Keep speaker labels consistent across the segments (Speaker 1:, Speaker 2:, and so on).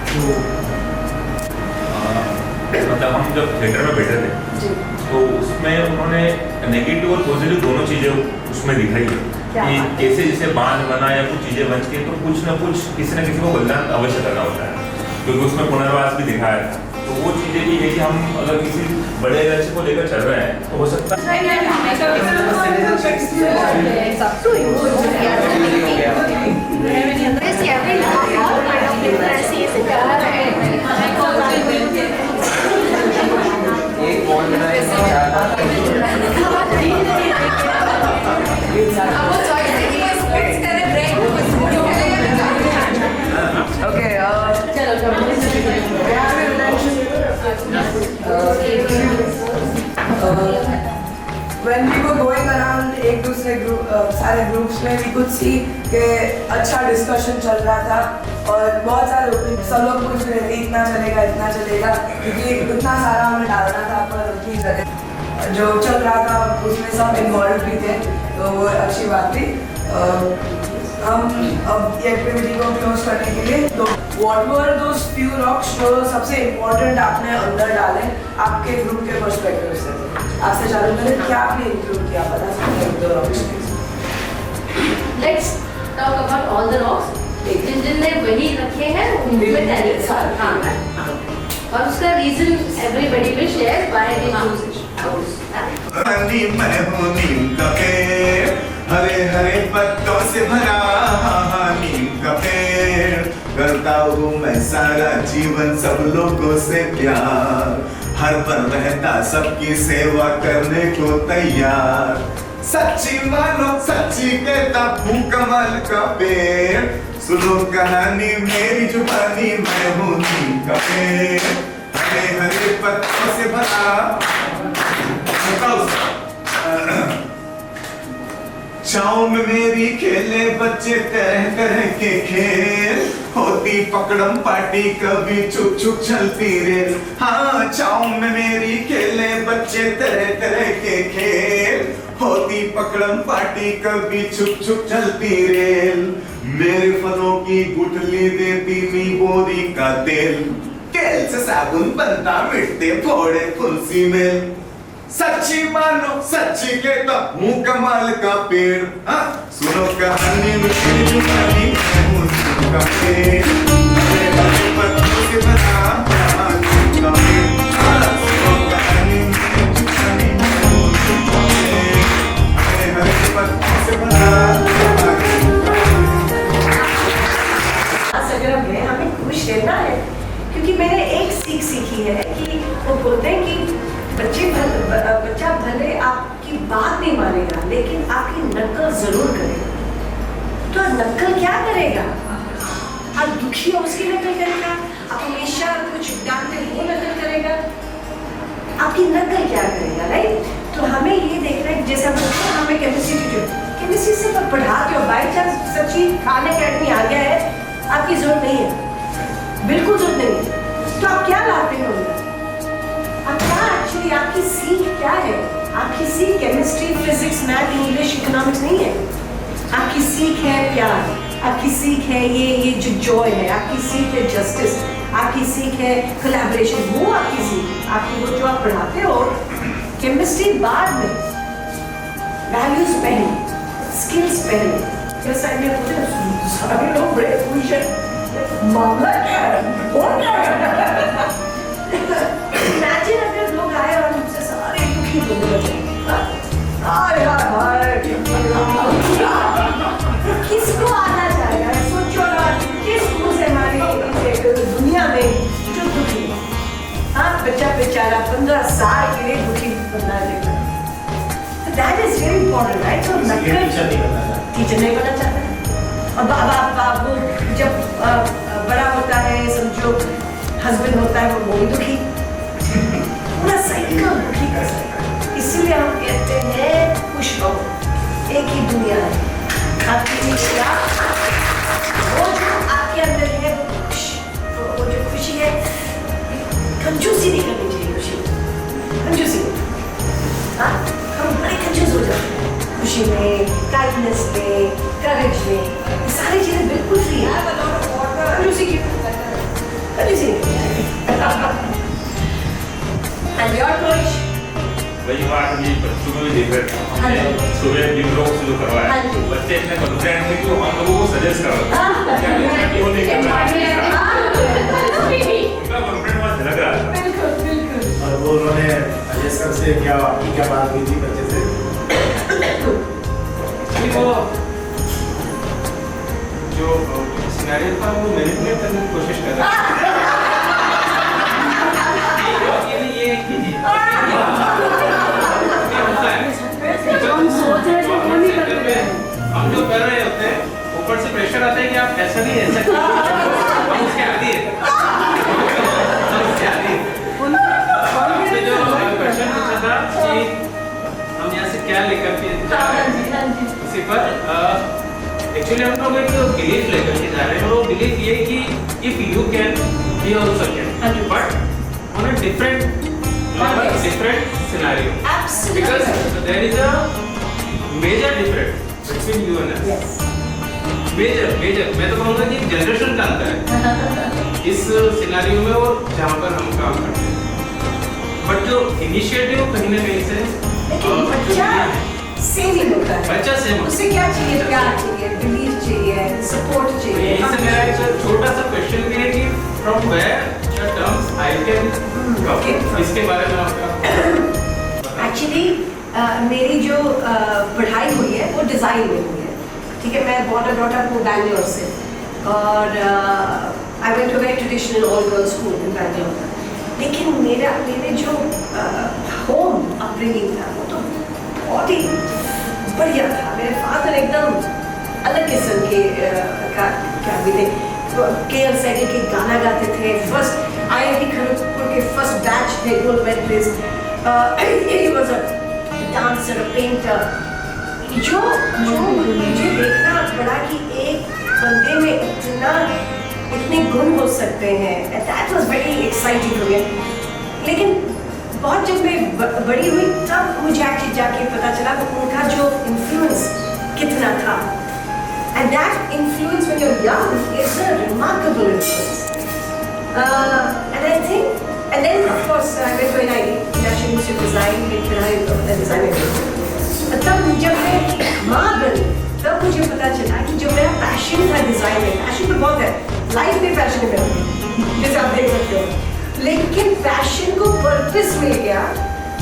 Speaker 1: तो मतलब हम जब थिएटर में बैठे थे तो उसमें उन्होंने नेगेटिव और पॉजिटिव दोनों चीज़ें उसमें दिखाई है कि कैसे जैसे बांध बना या कुछ चीज़ें बन के तो कुछ ना कुछ किसी न किसी को बलिदान अवश्य करना होता है, क्योंकि उसमें पुनर्वास भी दिखाया था। तो वो चीज़ें भी है कि हम अगर किसी बड़े लक्ष्य को लेकर चल रहे हैं तो हो सकता है
Speaker 2: When we were going around एक दूसरे सारे ग्रुप्स में we could see कि अच्छा डिस्कशन चल रहा था और बहुत सारे सब लोग पूछ रहे थे इतना चलेगा क्योंकि इतना सारा हमें डालना था पर उतनी जगह जो चल रहा था उसमें सब इन्वॉल्व भी थे, तो वो अच्छी बात थी। हम अब ये एक्टिविटी को क्लोज करने के लिए तो what were those few rocks जो सबसे इम्पोर्टेंट आपने अंदर डाले आपके ग्रुप के पर्सपेक्टिव से, आपसे चालू करें, क्या आपने इंक्लूड किया बता सकते हैं दो rocks?
Speaker 3: Let's talk about all the rocks जिनने वही रखे हैं उनमें टैलेंट हाँ और उसका reason everybody will share why we choose it.
Speaker 4: मैं हूँ नीम का पेड़, हरे हरे पत्तों से भरा नीम का पेड़, करता हूँ मैं सारा जीवन सब लोगों से प्यार, हर पल रहता सबकी सेवा करने को तैयार, सच्ची मानो सच्ची कहता हूँ कमाल का पेड़, सुनो कहानी मेरी जुबानी मैं हूँ नीम का पेड़, हरे हरे पत्तों से भरा। छाँव में मेरी खेले बच्चे तरह तरह के खेल, होती पकड़म पार्टी कभी छुप छुप चलती रेल, हाँ छाँव में मेरी खेले बच्चे तरह तरह के खेल, होती पकड़म पार्टी कभी छुप छुप चलती रेल, मेरे फलों की गुठली देती मी बोरी का तेल, केल से साबुन बनता मिटते फोड़े तुलसी मेल, सच्ची मानो सच्ची कहता हूँ कमाल का पेड़, हाँ सुनो कहानी मेरी जुबानी मैं हूँ नीम का पेड़, हरे हरे पत्तों से भरा नीम का पेड़, हाँ सुनो कहानी मेरी जुबानी मैं हूँ नीम का पेड़, हरे हरे पत्तों से भरा नीम का पेड़।
Speaker 2: अगर हमें खुश रहना है, क्योंकि मैंने एक सीख सीखी है कि वो बोलते हैं कि बच्चा भले आपकी बात नहीं मानेगा लेकिन आपकी नकल जरूर करेगा। तो नकल क्या करेगा? आप दुखी हो उसकी नकल करेगा, आप हमेशा कुछ डांटते वो नकल करेगा, आपकी नकल क्या करेगा, राइट? तो हमें ये देखना है जैसे हमें केमिस्ट्री से पढ़ाते हो, बाई चांस सच्ची खान अकेडमी आ गया है, आपकी जरूरत नहीं है, बिल्कुल जरूरत नहीं है, तो आप क्या लाते हो? अब क्या एक्चुअली आपकी सीख क्या है? आपकी सीख chemistry, physics, math, English, economics नहीं है। आपकी सीख है प्यार, आपकी सीख है ये जो जॉय है, आपकी सीख है जस्टिस, आपकी सीख है कोलैबोरेशन, वो आपकी सीख, आपकी वो जो आप पढ़ाते हो केमिस्ट्री बाद में, वैल्यूज पहले, स्किल्स पहले। इस साइड में पूरे सारे लोग बड़े खुश हैं, मामला क्या है, वो क्या है? इमेजिन अगर लोग आए और मुझसे सारे दुखी लोग बचे, हाय हाय हाय, किसको आना चाहेगा? सोचो ना, किस मुंह से हमारी दुनिया में जो दुखी है, हाँ बच्चा बेचारा 15 साल के लिए दुखी बनना देगा, तो that is very important, right? तो नकल टीचर नहीं बनना चाहता, और बाबू जब बड़ा होता है, समझो हस्बैंड होता है, वो भी दुखी, पूरा साइकिल दुखी का साइकिल। इसीलिए हम कहते हैं खुश रहो, एक ही दुनिया है, आपकी निचला वो जो आपके अंदर है वो जो खुशी है, कंजूसी नहीं करनी चाहिए खुशी, कंजूसी, हाँ हम बड़े कंजूस हो जाते हैं खुशी में, काइंडनेस में, करेज में, सारी चीजें बिल्कुल फ्री है, कंजूसी की And your coach?
Speaker 1: वही बात ये बच्चों में भी देख रहे थे
Speaker 2: हाँ जी।
Speaker 1: हमने सुबह जिम लोग शुरू करवाया
Speaker 2: हाँ जी।
Speaker 1: बच्चे इतने कॉन्फिडेंट थे कि वो हम लोगों को सजेस्ट कर रहे थे क्या वो नहीं कर रहा उनका कॉन्फिडेंस बहुत झलक रहा था
Speaker 2: बिल्कुल बिल्कुल।
Speaker 5: और वो उन्होंने अजय सर से क्या आपकी क्या बात हुई थी बच्चे से?
Speaker 6: एक्चुअली वो जो सिनेरियो था वो मैनिपुलेट करने की कोशिश कर रहा था ये कीजिए हम जो कर रहे होते हैं ऊपर से प्रेशर आता है कि आप ऐसा नहीं ऐसा हम उसके आदी है हमसे जो क्वेश्चन पूछा था कि हम यहाँ से क्या लेकर के जा रहे हैं इसी पर एक्चुअली हम लोग एक बिलीफ लेकर के जा रहे हैं और वो बिलीफ ये कि if you can we also can but on a different level, different scenario.
Speaker 2: Absolutely.
Speaker 6: Because there is a major difference between you and us.
Speaker 2: Yes.
Speaker 6: Major. मैं तो कहूँगा कि जनरेशन का अंतर है इस सिनेरियो में और जहाँ पर हम काम करते हैं. बट जो इनिशिएटिव कहीं ना कहीं से
Speaker 2: लेकिन बच्चा सेम ही होता है।
Speaker 6: बच्चा सेम होता है।
Speaker 2: उसे क्या चाहिए? प्यार चाहिए, बिलीव चाहिए, सपोर्ट चाहिए।
Speaker 6: यहीं से मेरा एक छोटा सा क्वेश्चन भी है कि from where the terms I can
Speaker 2: Okay.
Speaker 6: इसके बारे में आपका
Speaker 2: एक्चुअली मेरी जो पढ़ाई हुई है वो डिज़ाइन में हुई है, ठीक है। मैं बॉर्डर ब्रॉट अप हूँ बैंगलोर से और I went to very traditional all girls school in Bangalore. लेकिन मेरे जो होम अपब्रिंगिंग था वो तो बहुत ही बढ़िया था। मेरे फादर एकदम अलग किस्म के क्या मिले, KL सैनी के गाना गाते थे। फर्स्ट IIT खड़गपुर के फर्स्ट बैच थे gold medalist. He was a dancer, a painter. जो मुझे देखना पड़ा कि एक बंदे में इतने गुण हो सकते हैं, that was very exciting for me. लेकिन बहुत जब मैं बड़ी हुई तब मुझे एक्चुअली जाके पता चला कि उनका जो इन्फ्लुएंस कितना था। And that influence when you're young is a remarkable influence. And I think, and then of course I went to NID, National Institute of Design, में पढ़ाई डिज़ाइन में। तब जब मैं माँ बनी तब मुझे पता चला कि जो मेरा पैशन था डिज़ाइन में, पैशन तो बहुत है, लाइफ में पैशन है मेरा, जैसे आप देख सकते हो। लेकिन पैशन को पर्पस मिल गया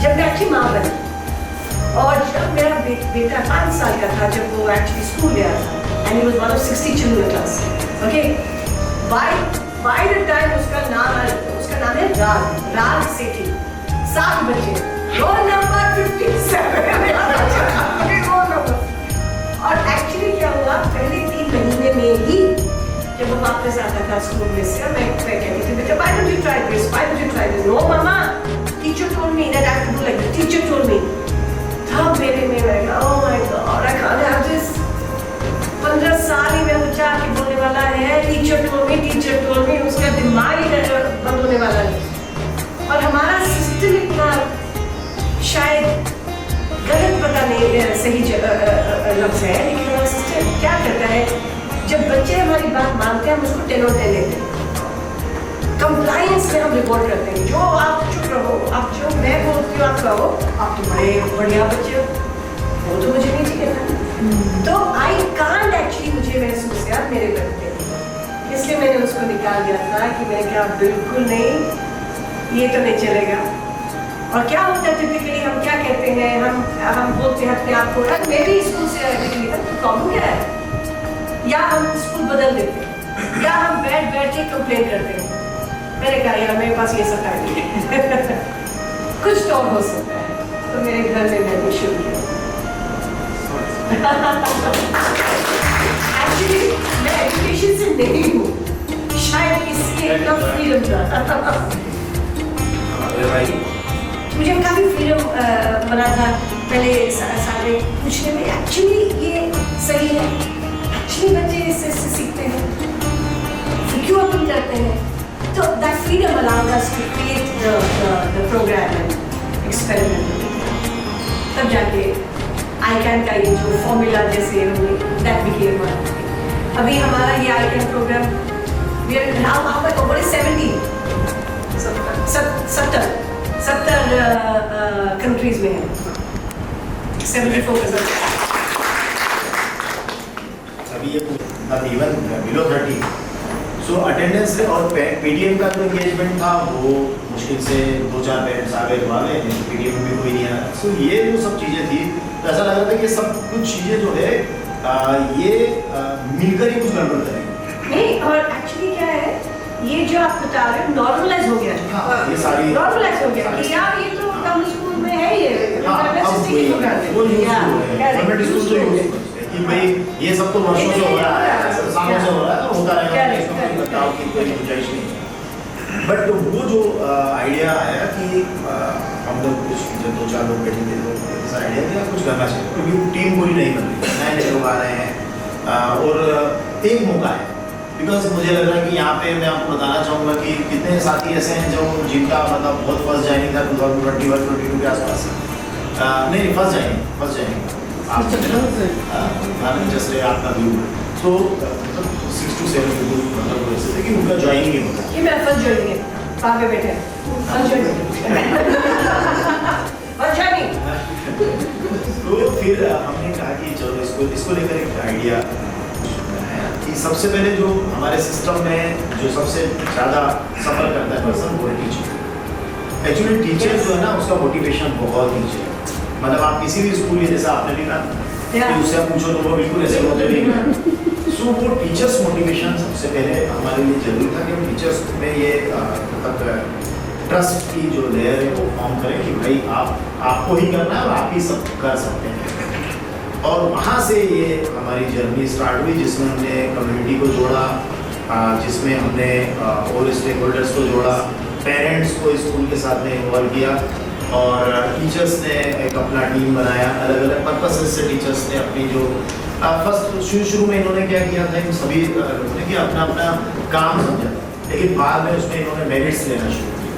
Speaker 2: जब मैं एक्चुअली माँ बनी। और जब मेरा बेटा 5 साल का था जब वो एक्चुअली स्कूल गया था, and he was one of 60 children in the class. Okay, by the time उसका नाम है राग सेठी, 7 बच्चे, रोल नंबर 57। और एक्चुअली क्या हुआ, पहले 3 महीने में ही जब वो वापस आता था स्कूल में से, मैं कहती थी बेटा why don't you try this? Why don't you try this? No mama, teacher told me that I have to do like this. Teacher told me. तब मेरे में oh my God, I can't have this. 15 साल ही में बच्चा आके बोलने वाला है टीचर टोल मी, उसका दिमाग ही बंद होने वाला है। और हमारा सिस्टम इतना शायद गलत पता नहीं सही लफ्ज़ है, लेकिन हमारा सिस्टम क्या करता है, जब बच्चे हमारी बात मानते हैं हम उसको 10 और 10 लेते हैं। कंप्लायंस में हम रिपोर्ट करते हैं, जो आप चुप रहो, आप जो मैं बोलती हूँ आप कहो, आप तो बड़े बढ़िया बच्चे हो, वो तो मुझे नहीं चाहिए था। तो आई कांट एक्चुअली, मुझे महसूस किया मेरे बच्चे, इसलिए मैंने उसको निकाल दिया था कि मैंने कहा बिल्कुल नहीं, ये तो नहीं चलेगा। और क्या होता है टिपिकली हम क्या कहते हैं, हम बोलते हैं अपने आप को मैं भी स्कूल से निकली था, तो प्रॉब्लम क्या है, या हम स्कूल बदल देते हैं या हम बैठ के कंप्लेन करते हैं। मैंने कहा यार मेरे पास ये सब टाइम नहीं है कुछ तो हो सकता है, तो मेरे घर में मैंने शुरू किया। एक्चुअली मैं एजुकेशन से नहीं हूँ, शायद इसलिए इतना फ्रीडम था। मुझे काफ़ी फ्रीडम बना था पहले सारे पूछने में, एक्चुअली ये सही है, एक्चुअली बच्चे इससे सीखते हैं, फिर क्यों अपन करते हैं। तो that freedom allowed us to create the program and experiment. तब जाके ICAN का ये जो फॉर्मूला जैसे हमने that became one. अभी हमारा ये ICAN program We are now what is 70? 70 countries में है. 74%.
Speaker 5: अभी ये इवन बिलो 30. सो अटेंडेंस और पीटीएम का जो एंगेजमेंट था वो मुश्किल से 2-4 पेरेंट्स आ गए तो आ गए, पीटीएम में भी कोई नहीं आया. सो ये जो सब चीज़ें थी तो ऐसा लग रहा था कि सब कुछ चीज़ें जो है ये मिलकर ही कुछ गड़बड़ करेंगे.
Speaker 2: नहीं, और एक्चुअली क्या है, ये जो आप बता रहे हो नॉर्मलाइज हो गया.
Speaker 5: हाँ, ये सारी
Speaker 2: नॉर्मलाइज हो गया कि यार ये तो कम स्कूल में है ये.
Speaker 5: हाँ, अब वो यूज गवर्नमेंट स्कूल तो यूज कि भाई ये सब तो वर्षों से हो रहा है, सालों से हो रहा है और होता रहेगा, इसमें कोई बताओ कि कोई गुंजाइश नहीं है. बट वो जो आइडिया आया कि हम लोग कुछ जब 2-4 लोग बैठेंगे तो ऐसा आइडिया कि कुछ करना चाहिए क्योंकि टीम पूरी नहीं बन रही, नए लोग आ रहे हैं और एक मौका है. बिकॉज मुझे लग रहा है कि यहाँ पे मैं आपको बताना चाहूँगा कि कितने साथी ऐसे हैं जो जिनका मतलब बहुत फर्स्ट ज्वाइनिंग था 2021-22 के आसपास. नहीं फर्स्ट ज्वाइनिंग आप जस्ट आपका व्यू. तो मतलब 6 to 7 people मतलब ऐसे थे कि उनका ज्वाइनिंग नहीं होता.
Speaker 2: ये मेरा फर्स्ट जॉइनिंग है. वहाँ पे बैठे फर्स्ट जॉइनिंग.
Speaker 5: तो फिर हमने कहा कि चलो इसको लेकर एक आइडिया कि सबसे पहले जो हमारे सिस्टम में जो सबसे ज़्यादा सफ़र करता है पर्सन वो है टीचर. एक्चुअली टीचर जो है ना उसका मोटिवेशन बहुत नीचे है. मतलब आप किसी भी स्कूल में जैसा आपने भी कहा कि उससे आप पूछो तो वो बिल्कुल ऐसे होते नहीं. सो वो टीचर्स मोटिवेशन सबसे पहले हमारे लिए जरूरी था कि हम टीचर्स में ये मतलब ट्रस्ट की जो लेयर है वो फॉर्म करें कि भाई आपको ही करना है और आप ही सब कर सकते हैं. और वहाँ से ये हमारी जर्नी स्टार्ट हुई जिसमें हमने कम्युनिटी को जोड़ा, जिसमें हमने और स्टेक होल्डर्स को जोड़ा, पेरेंट्स को स्कूल के साथ में इन्वॉल्व किया और टीचर्स ने एक अपना टीम बनाया. अलग अलग पर्पस से टीचर्स ने अपनी जो फर्स्ट शुरू में इन्होंने क्या किया था, इन सभी लोगों ने कि अपना अपना काम समझा, लेकिन बाद में उसमें इन्होंने मेरिट्स लेना शुरू किया.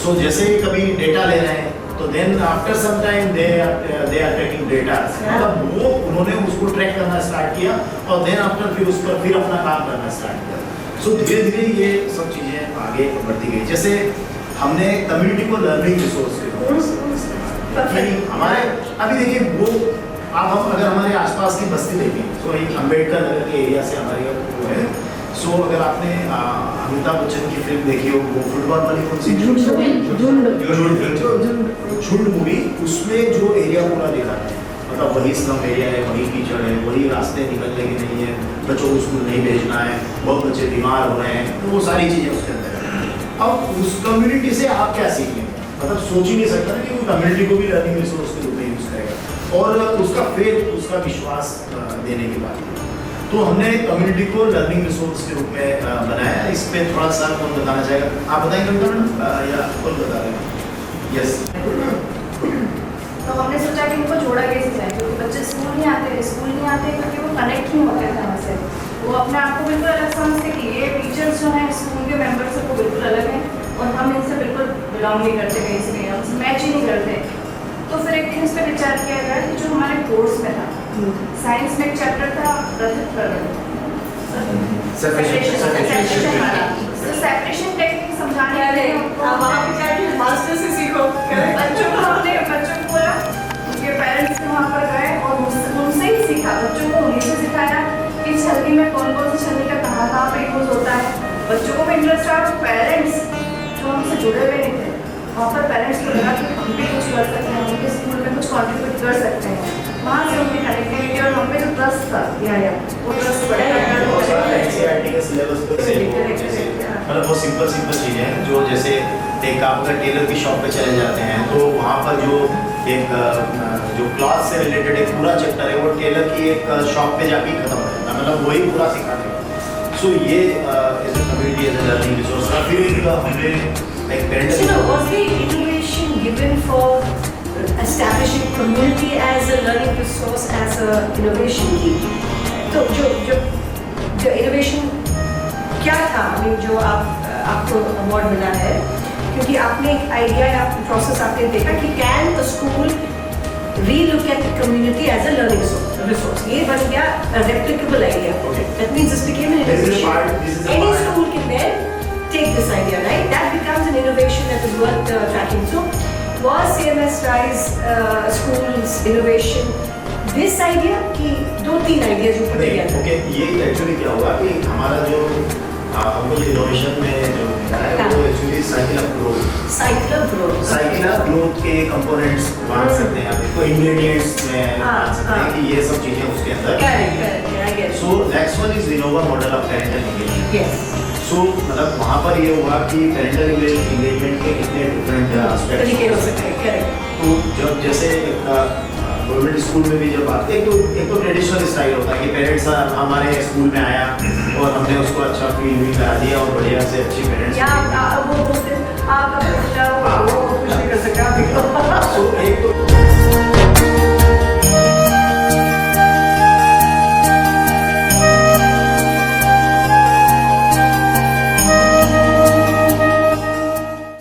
Speaker 5: सो जैसे ही कभी डेटा ले रहे हैं तो then after some time they are tracking data. मतलब वो उन्होंने उसको ट्रैक करना स्टार्ट किया और देन आफ्टर फिर उस पर फिर अपना काम करना स्टार्ट किया. सो धीरे धीरे ये सब चीज़ें आगे बढ़ती गई. जैसे हमने कम्युनिटी को लर्निंग रिसोर्स हमारे अभी देखिए वो आप हम अगर हमारे आसपास की बस्ती देखें तो एक अम्बेडकर नगर के एरिया से हमारे वो है. सो अगर आपने अमिताभ बच्चन की फिल्म देखी हो वो फुटबॉल वाली कौन सी झुंड मूवी, उसमें जो एरिया पूरा देखा है मतलब वही स्लम एरिया है, वही कीचड़ है, वही रास्ते निकलने के नहीं है, बच्चों को स्कूल नहीं भेजना है, बहुत बच्चे बीमार हो रहे हैं, तो वो सारी चीज़ें उसके अंदर है. अब उस कम्युनिटी से आप क्या सीखेंगे, मतलब सोच ही नहीं सकता ना कि वो कम्युनिटी को भी लर्निंग रिसोर्स के रूप में यूज़ करेगा और उसका फेथ उसका विश्वास देने की बात. तो हमने कम्युनिटी को लर्निंग रिसोर्स के रूप में बनाया. इस पर थोड़ा सा कौन बताना चाहेगा, आप बताएंगे मैडम या कौन बता रहे हैं? यस.
Speaker 3: तो हमने सोचा कि उनको जोड़ा कैसे जाए, क्योंकि बच्चे स्कूल नहीं आते क्योंकि वो कनेक्ट नहीं होते थे हमसे. वो अपने आप को बिल्कुल अलग समझते कि ये टीचर्स जो हैं स्कूल के मेंबर्स से वो बिल्कुल अलग हैं और हम इनसे बिल्कुल बिलोंग नहीं करते, कहीं से हमसे मैच ही नहीं करते. तो फिर एक दिन इस पर विचार किया गया कि जो हमारे कोर्स में था साइंस में एक चैप्टर था सेपरेशन टेक्निक समझाने के लिए
Speaker 2: मास्टर से सीखो.
Speaker 3: बच्चों को बोला, उनके पेरेंट्स के वहाँ पर गए और उनसे ही सीखा. बच्चों को उन्हीं से सिखाया कि छलनी में कौन कौन सी छलनी का कहाँ पे यूज होता है. बच्चों को भी इंटरेस्ट आया. पेरेंट्स जो हमसे जुड़े हुए नहीं थे वहाँ पर पेरेंट्स को लगा कि हम भी कुछ कर सकते हैं, उनके स्कूल में कुछ कॉन्ट्रीब्यूट कर सकते हैं. वहाँ से उनकी कनेक्टिविटी और हम पे जो ट्रस्ट था वो ट्रस्ट
Speaker 5: मतलब वो सिंपल चीज़ें हैं जो जैसे एक आप अगर टेलर की शॉप पे चले जाते हैं तो वहाँ पर जो एक जो क्लॉथ से रिलेटेड एक पूरा चैप्टर है वो टेलर की एक शॉप पे जाके खत्म हो जाता है, मतलब वही पूरा सिखाते हैं. सो ये as a community as a learning resource. फिर हमने एक parents
Speaker 2: was the innovation given for establishing community as a learning resource as a innovation की. तो जो innovation क्या था, जो आपको अवार्ड मिला है क्योंकि आपने एक आइडिया या प्रोसेस आपने देखा कि can the school relook at the community as a learning resource. resource. ये बन गया replicable idea.
Speaker 5: Okay.
Speaker 2: That means this became an
Speaker 5: This is a
Speaker 2: innovation.
Speaker 5: part- this is a
Speaker 2: Any
Speaker 5: part-
Speaker 2: school can then take this idea, right? That becomes an innovation that is worth tracking. So, was CMS Rise School's innovation this idea कि 2-3 ideas you put together?
Speaker 5: Okay, ये actually क्या हुआ कि हमारा जो हमको जो innovation में जो मिला है वो actually cycle of growth
Speaker 2: Cycle of growth.
Speaker 5: Cycle of growth के कंपोनेंट्स बांट सकते हैं आप इसको इंग्रेडिएंट्स में बांट सकते हैं कि ये सब चीजें उसके अंदर
Speaker 2: Correct, I get it.
Speaker 5: So next one is Innova model of parental engagement
Speaker 2: Yes.
Speaker 5: सो मतलब वहाँ पर ये हुआ कि पेरेंटल एंगेजमेंट के कितने डिफरेंट
Speaker 2: तरीके हो
Speaker 5: एस्पेक्ट्स
Speaker 2: सकते हैं, correct.
Speaker 5: तो जब जैसे गवर्नमेंट स्कूल में भी जब आते हैं एक तो ट्रेडिशनल स्टाइल होता है कि पेरेंट्स हमारे स्कूल में आया और हमने उसको अच्छा फील भी करा दिया और बढ़िया से अच्छी पेरेंट्स
Speaker 2: या वो बोलते हैं, आपका